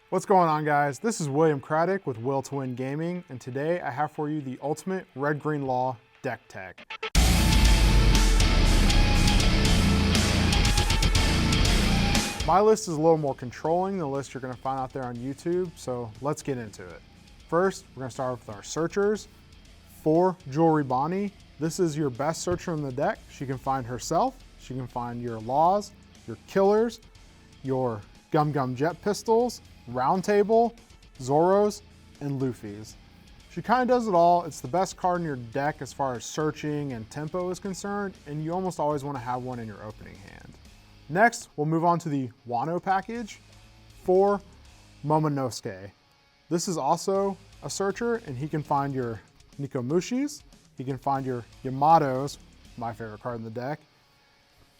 What's going on, guys? This is William Craddock with Will to Win Gaming, and today I have for you the ultimate Red-Green Law deck tech. My list is a little more controlling than the list you're going to find out there on YouTube, so let's get into it. First, we're going to start with our searchers. For Jewelry Bonnie, this is your best searcher in the deck. She can find herself, she can find your laws, your killers, your Gum Gum Jet Pistols, Round Table, Zoros, and Luffy's. She kind of does it all. It's the best card in your deck as far as searching and tempo is concerned, and you almost always want to have one in your opening hand. Next, we'll move on to the Wano package for Momonosuke. This is also a searcher, and he can find your Nikomushis, he can find your Yamatos, my favorite card in the deck,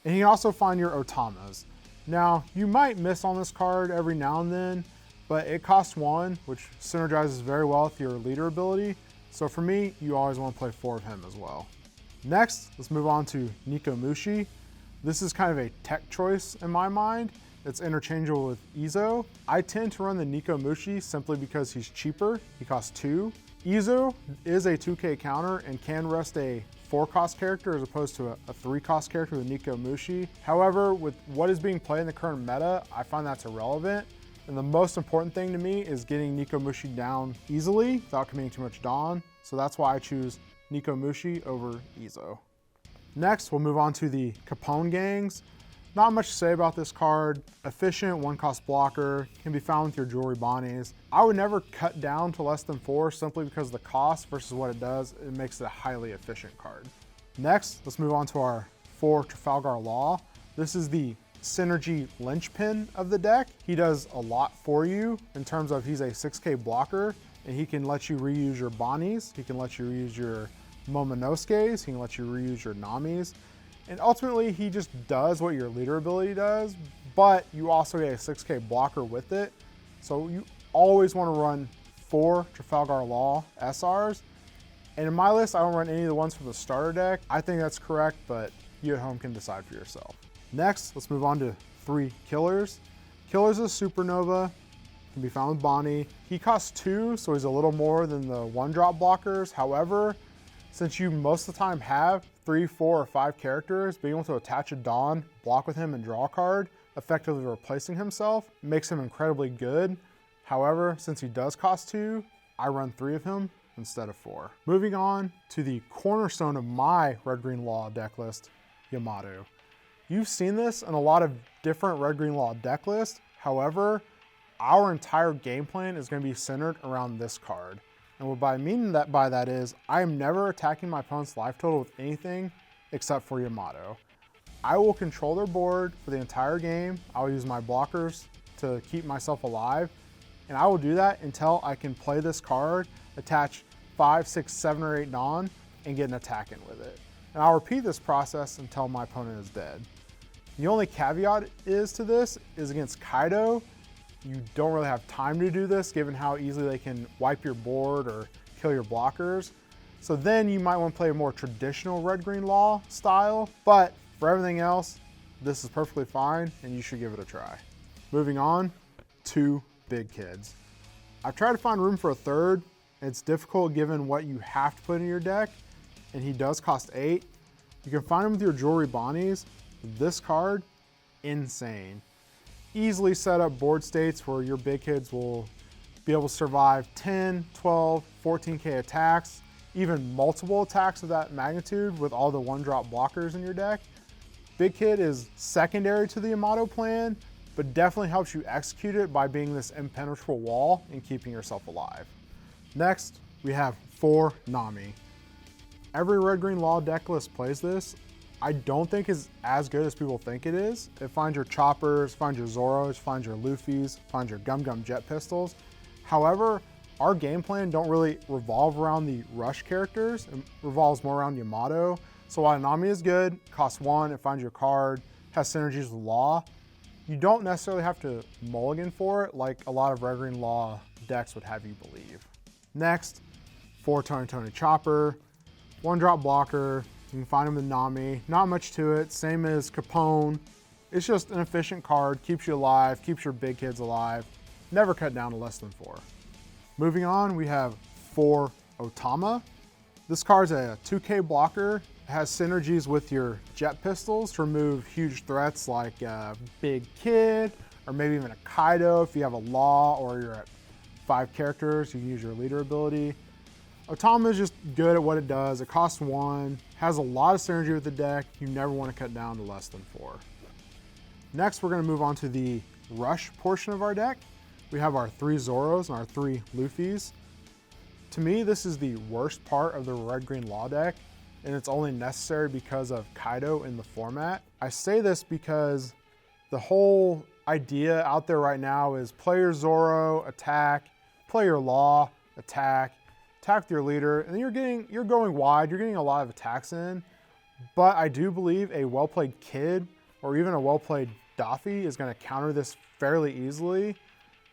and he can also find your Otamas. Now, you might miss on this card every now and then, but it costs 1, which synergizes very well with your leader ability. So for me, you always want to play 4 of him as well. Next, let's move on to Nikomushi. This is kind of a tech choice in my mind. It's interchangeable with Izo. I tend to run the Nikomushi simply because he's cheaper. He costs 2. Izo is a 2K counter and can rest a 4-cost character as opposed to a 3-cost character with Nikomushi. However, with what is being played in the current meta, I find that's irrelevant. And the most important thing to me is getting Nikomushi down easily without committing too much Dawn. So that's why I choose Nikomushi over Izo. Next, we'll move on to the Capone gangs. Not much to say about this card. Efficient, 1-cost blocker, can be found with your Jewelry Bonnies. I would never cut down to less than 4 simply because of the cost versus what it does. It makes it a highly efficient card. Next, let's move on to our 4 Trafalgar Law. This is the synergy linchpin of the deck. He does a lot for you in terms of he's a 6K blocker, and he can let you reuse your Bonnies, he can let you reuse your Momonosuke's, he can let you reuse your Nami's, and ultimately he just does what your leader ability does, but you also get a 6K blocker with it. So you always want to run 4 Trafalgar Law SRs, and in my list I don't run any of the ones from the starter deck. I think that's correct, but you at home can decide for yourself. Next, let's move on to 3 killers. Killers is Supernova, can be found with Bonnie. He costs 2, so he's a little more than the 1-drop blockers. However, since you most of the time have 3, 4, or 5 characters, being able to attach a Dawn, block with him, and draw a card, effectively replacing himself, makes him incredibly good. However, since he does cost 2, I run 3 of him instead of 4. Moving on to the cornerstone of my Red-Green Law deck list, Yamato. You've seen this in a lot of different Red-Green Law deck lists. However, our entire game plan is going to be centered around this card. And what I mean by that is, I am never attacking my opponent's life total with anything except for Yamato. I will control their board for the entire game. I will use my blockers to keep myself alive. And I will do that until I can play this card, attach 5, 6, 7, or 8 Dawn, and get an attack in with it. And I'll repeat this process until my opponent is dead. The only caveat to this is against Kaido. You don't really have time to do this given how easily they can wipe your board or kill your blockers. So then you might want to play a more traditional Red-Green Law style, but for everything else, this is perfectly fine and you should give it a try. Moving on to big kids. I've tried to find room for a third. It's difficult given what you have to put in your deck, and he does cost 8. You can find him with your Jewelry Bonnies. This card, insane. Easily set up board states where your big kids will be able to survive 10, 12, 14K attacks, even multiple attacks of that magnitude with all the 1-drop blockers in your deck. Big Kid is secondary to the Yamato plan, but definitely helps you execute it by being this impenetrable wall and keeping yourself alive. Next, we have 4 Nami. Every Red-Green Law deck list plays this. I don't think is as good as people think it is. It finds your Choppers, finds your Zoros, finds your Luffy's, finds your Gum Gum Jet Pistols. However, our game plan don't really revolve around the rush characters. It revolves more around Yamato. So while Nami is good, costs 1, it finds your card, has synergies with Law, you don't necessarily have to mulligan for it like a lot of Red-Green Law decks would have you believe. Next, 4 Tony Chopper, 1-drop blocker. You can find him with Nami. Not much to it, same as Capone. It's just an efficient card, keeps you alive, keeps your big kids alive. never cut down to less than 4. Moving on, we have 4 Otama. This card's a 2K blocker. It has synergies with your jet pistols to remove huge threats like a big kid, or maybe even a Kaido if you have a law or you're at 5 characters, you can use your leader ability. Otama is just good at what it does. It costs 1, has a lot of synergy with the deck. You never want to cut down to less than 4. Next, we're going to move on to the rush portion of our deck. We have our 3 Zoros and our 3 Luffys. To me, this is the worst part of the red-green law deck, and it's only necessary because of Kaido in the format. I say this because the whole idea out there right now is play your Zoro, attack, play your law, attack with your leader, and then you're going wide, you're getting a lot of attacks in. But I do believe a well-played Kid or even a well-played Daffy is going to counter this fairly easily.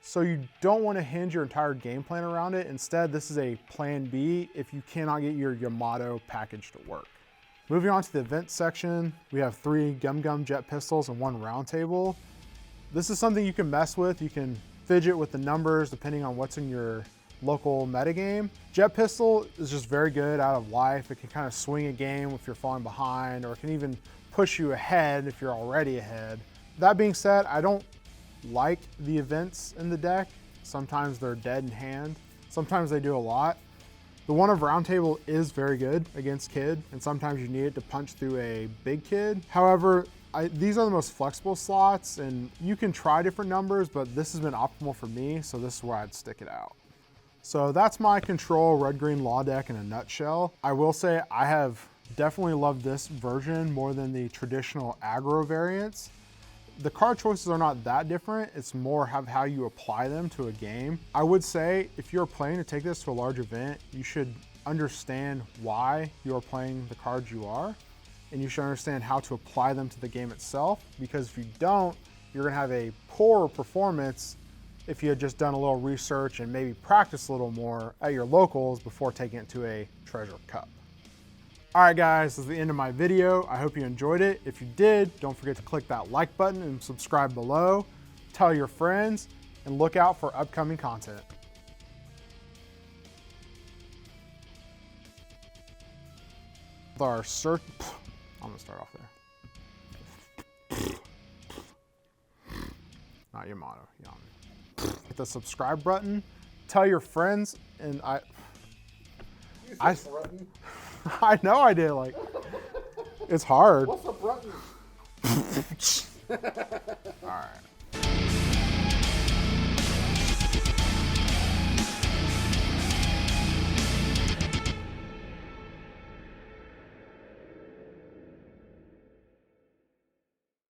So you don't want to hinge your entire game plan around it. Instead, this is a plan B if you cannot get your Yamato package to work. Moving on to the event section, we have 3 Gum Gum jet pistols and 1 round table. This is something you can mess with. You can fidget with the numbers depending on what's in your local metagame. Jet pistol is just very good out of life. It can kind of swing a game if you're falling behind, or it can even push you ahead if you're already ahead. That being said, I don't like the events in the deck. Sometimes they're dead in hand. Sometimes they do a lot. The one of round table is very good against Kid, and sometimes you need it to punch through a big Kid. However, these are the most flexible slots, and you can try different numbers, but this has been optimal for me, so this is where I'd stick it out. So that's my Control red-green law deck in a nutshell. I will say I have definitely loved this version more than the traditional aggro variants. The card choices are not that different. It's more how you apply them to a game. I would say if you're planning to take this to a large event, you should understand why you're playing the cards you are, and you should understand how to apply them to the game itself, because if you don't, you're gonna have a poorer performance if you had just done a little research and maybe practice a little more at your locals before taking it to a Treasure Cup. All right, guys, this is the end of my video. I hope you enjoyed it. If you did, don't forget to click that like button and subscribe below. Tell your friends, and look out for upcoming content. With our search, I'm gonna start off there. Not Yamato, Yamato. Hit the subscribe button. Tell your friends, and I know I did. Like, it's hard. What's the button? All right.